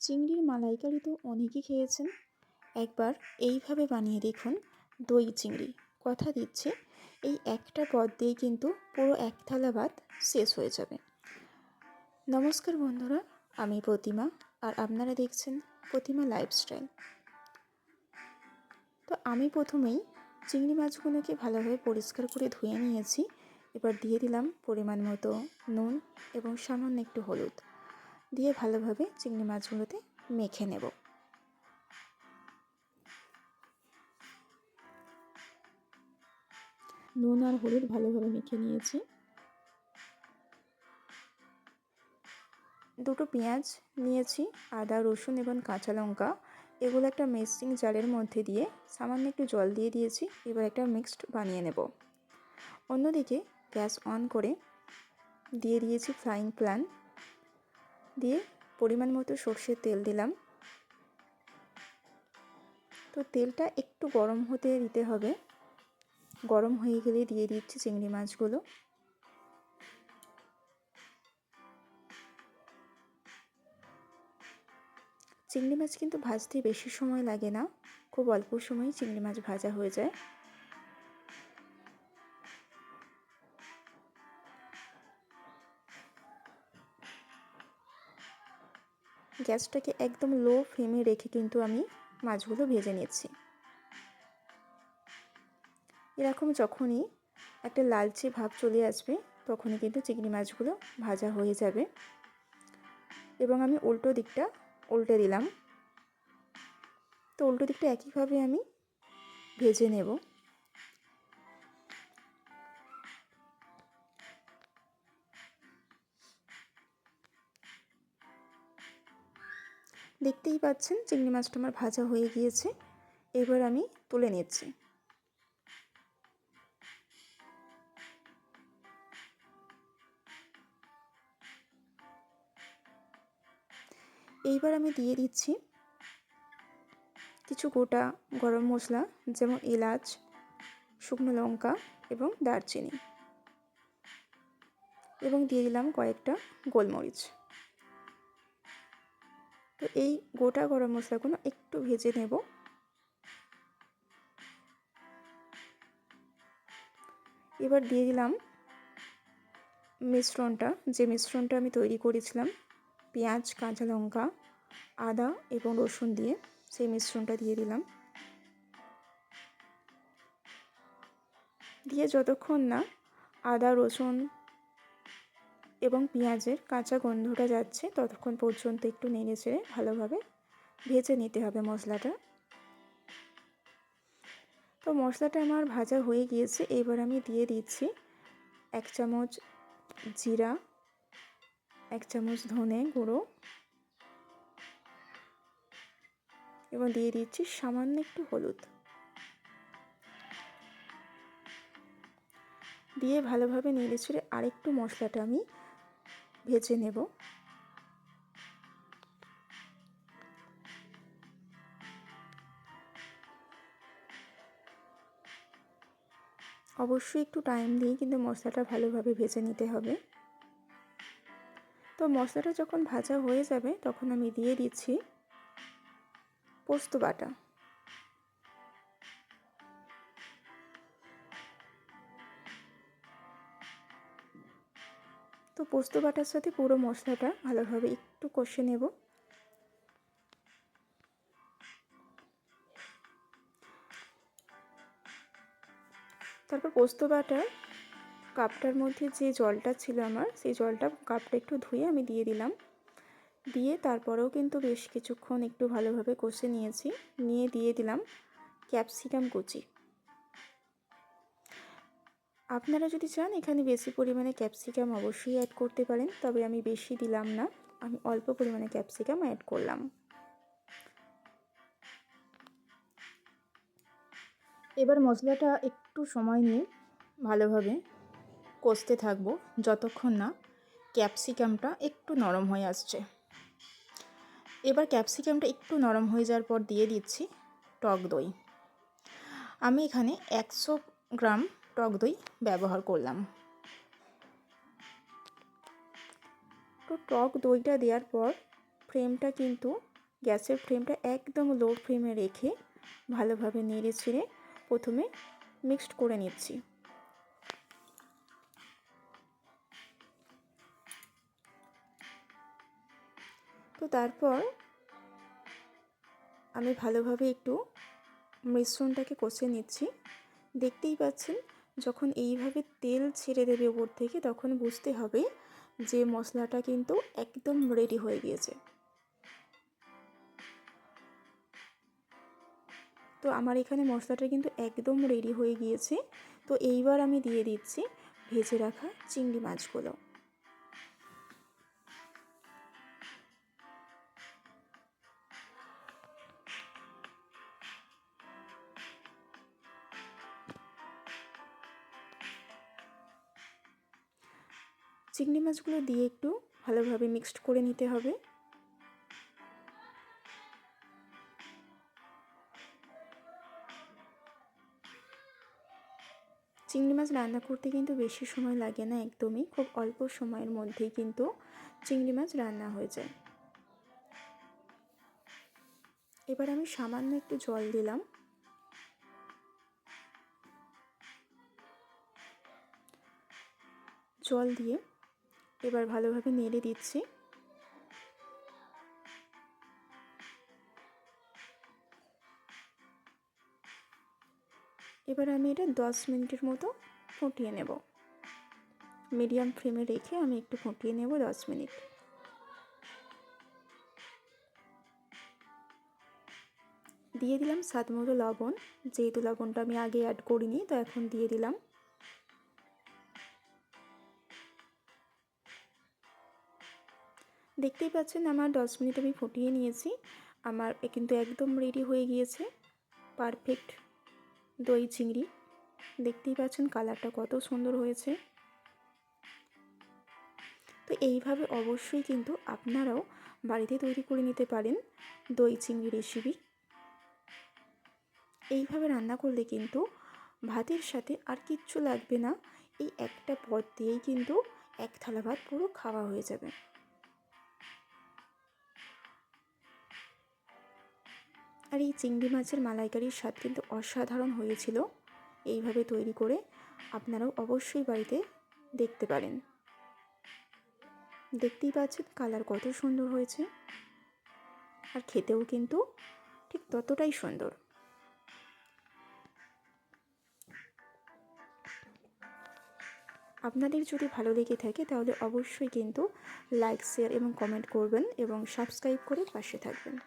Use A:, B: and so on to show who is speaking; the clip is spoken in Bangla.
A: চিংড়ির মালাইকারি তো অনেকেই খেয়েছেন। একবার এইভাবে বানিয়ে দেখুন দই চিংড়ি। কথা দিচ্ছি এই একটা পদ দিয়েই কিন্তু পুরো এক থালা ভাত শেষ হয়ে যাবে। নমস্কার বন্ধুরা, আমি প্রতিমা আর আপনারা দেখছেন প্রতিমা লাইফস্টাইল। তো আমি প্রথমেই চিংড়ি মাছগুলোকে ভালোভাবে পরিষ্কার করে ধুয়ে নিয়েছি। এবার দিয়ে দিলাম পরিমাণ মতো নুন এবং সামান্য একটু হলুদ দিয়ে ভালোভাবে চিংড়ি মাছগুলোতে মেখে নেব। নুন আর হলুদ ভালোভাবে মেখে নিয়েছি। দুটো পেঁয়াজ নিয়েছি, আদা রসুন এবং কাঁচা লঙ্কা, এগুলো একটা মিক্সিং জারের মধ্যে দিয়ে সামান্য একটু জল দিয়ে দিয়েছি। এবার একটা মিক্সড বানিয়ে নেব। অন্যদিকে গ্যাস অন করে দিয়ে দিয়েছি ফ্রাইং প্যান, দিয়ে পরিমাণ মতো সর্ষের তেল দিলাম। তো তেলটা একটু গরম হতে দিতে হবে। গরম হয়ে গেলে দিয়ে দিচ্ছি চিংড়ি মাছগুলো। চিংড়ি মাছ কিন্তু ভাজতে বেশি সময় লাগে না, খুব অল্প সময়ে চিংড়ি মাছ ভাজা হয়ে যায়। গ্যাসটাকে একদম লো ফ্লেমে রেখে কিন্তু আমি মাছগুলো ভেজে নিচ্ছি। এরকম যখনই একটা লালচে ভাব চলে আসবে তখনই কিন্তু চিংড়ি মাছগুলো ভাজা হয়ে যাবে। এবং আমি উল্টো দিকটা উল্টে দিলাম। তো উল্টো দিকটা একইভাবে আমি ভেজে নেব। দেখতেই পাচ্ছেন চিংড়ি মাছটা আমার ভাজা হয়ে গিয়েছে। এবার আমি তুলে নিচ্ছি। এইবার আমি দিয়ে দিচ্ছি কিছু গোটা গরম মশলা, যেমন এলাচ, শুকনো লঙ্কা এবং দারচিনি, এবং দিয়ে দিলাম কয়েকটা গোলমরিচ। তো এই গোটা গরম মশলাগুলো একটু ভেজে নেব। এবার দিয়ে দিলাম যে মিশ্রণটা আমি তৈরি করেছিলাম পেঁয়াজ, কাঁচা লঙ্কা, আদা এবং রসুন দিয়ে, সেই মিশ্রণটা দিয়ে দিলাম। দিয়ে যতক্ষণ না আদা রসুন এবং পেঁয়াজের কাঁচা গন্ধটা যাচ্ছে ততক্ষণ পর্যন্ত একটু নেড়ে চেড়ে ভালোভাবে ভেজে নিতে হবে মশলাটা। তো মশলাটা আমার ভাজা হয়ে গিয়েছে। এবার আমি দিয়ে দিচ্ছি 1 চামচ জিরা, 1 চামচ ধনে গুঁড়ো এবং দিয়ে দিচ্ছি সামান্য একটু হলুদ। দিয়ে ভালোভাবে নেড়ে চেড়ে আরেকটু মশলাটা আমি ভেজে নেব। অবশ্যই একটু টাইম দিয়ে কিন্তু মশলাটা ভালোভাবে ভেজে নিতে হবে। তো মশলাটা যখন ভাজা হয়ে যাবে তখন আমি দিয়ে দিচ্ছি পোস্ত বাটা। তো পোস্ত বাটার সাথে পুরো মশলাটা ভালোভাবে একটু কষে নেব। তারপর পোস্ত বাটার কাপটার মধ্যে যে জলটা ছিল আমার, সেই জলটা কাপটা একটু ধুয়ে আমি দিয়ে দিলাম। দিয়ে তারপরেও কিন্তু বেশ কিছুক্ষণ একটু ভালোভাবে কষে নিয়েছি। নিয়ে দিয়ে দিলাম ক্যাপসিকাম কুচি। আপনারা যদি চান এখানে বেশি পরিমাণে ক্যাপসিকাম অবশ্যই অ্যাড করতে পারেন, তবে আমি বেশি দিলাম না, আমি অল্প পরিমাণে ক্যাপসিকাম অ্যাড করলাম। এবার মশলাটা একটু সময় নিয়ে ভালোভাবে কষতে থাকবো যতক্ষণ না ক্যাপসিকামটা একটু নরম হয়ে আসছে। এবার ক্যাপসিকামটা একটু নরম হয়ে যাওয়ার পর দিয়ে দিচ্ছি টক দই। আমি এখানে 100 গ্রাম টক দই ব্যবহার করলাম। তো টক দইটা দেওয়ার পর ফ্লেমটা কিন্তু গ্যাসের ফ্লেমটা একদম লো ফ্লেমে রেখে ভালোভাবে নেড়ে ছেড়ে প্রথমে মিক্সড করে নিচ্ছি। তো তারপর আমি ভালোভাবে একটু মিশ্রণটাকে কষে নিচ্ছি। দেখতেই পাচ্ছেন যখন এইভাবে তেল ছেড়ে দেবে উপর থেকে তখন বুঝতে হবে যে মশলাটা কিন্তু একদম রেডি হয়ে গিয়েছে। তো আমার এখানে মশলাটা কিন্তু একদম রেডি হয়ে গিয়েছে। তো এইবার আমি দিয়ে দিচ্ছি ভেজে রাখা চিংড়ি মাছগুলো। চিংড়ি মাছগুলো দিয়ে একটু ভালোভাবে মিক্সড করে নিতে হবে। চিংড়ি মাছ রান্না করতে কিন্তু বেশি সময় লাগে না, একদমই খুব অল্প সময়ের মধ্যেই কিন্তু চিংড়ি মাছ রান্না হয়ে যায়। এবার আমি সামান্য একটু জল দিলাম। জল দিয়ে এবার ভালোভাবে নেড়ে দিচ্ছি। এবার আমি এটা 10 মিনিটের মতো ফুটিয়ে নেব। মিডিয়াম ফ্লেমে রেখে আমি একটু ফুটিয়ে নেব 10 মিনিট। দিয়ে দিলাম স্বাদ মতো লবণ, যেহেতু লবণটা আমি আগে অ্যাড করিনি তো এখন দিয়ে দিলাম। দেখতেই পাচ্ছেন আমার 10 মিনিট আমি ফুটিয়ে নিয়েছি। আমার কিন্তু একদম রেডি হয়ে গিয়েছে পারফেক্ট দই চিংড়ি। দেখতেই পাচ্ছেন কালারটা কত সুন্দর হয়েছে। তো এইভাবে অবশ্যই কিন্তু আপনারাও বাড়িতে তৈরি করে নিতে পারেন দই চিংড়ি রেসিপি। এইভাবে রান্না করলে কিন্তু ভাতের সাথে আর কিচ্ছু লাগবে না, এই একটা পদ দিয়েই কিন্তু এক থালা ভাত পুরো খাওয়া হয়ে যাবে। আর এই চিংড়ি মাছের মালাইকারির স্বাদ কিন্তু অসাধারণ হয়েছিল। এইভাবে তৈরি করে আপনারাও অবশ্যই বাড়িতে দেখতে পারেন। দেখতেই পাচ্ছেন কালার কত সুন্দর হয়েছে, আর খেতেও কিন্তু ঠিক ততটাই সুন্দর। আপনাদের যদি ভালো লেগে থাকে তাহলে অবশ্যই কিন্তু লাইক, শেয়ার এবং কমেন্ট করবেন এবং সাবস্ক্রাইব করে পাশে থাকবেন।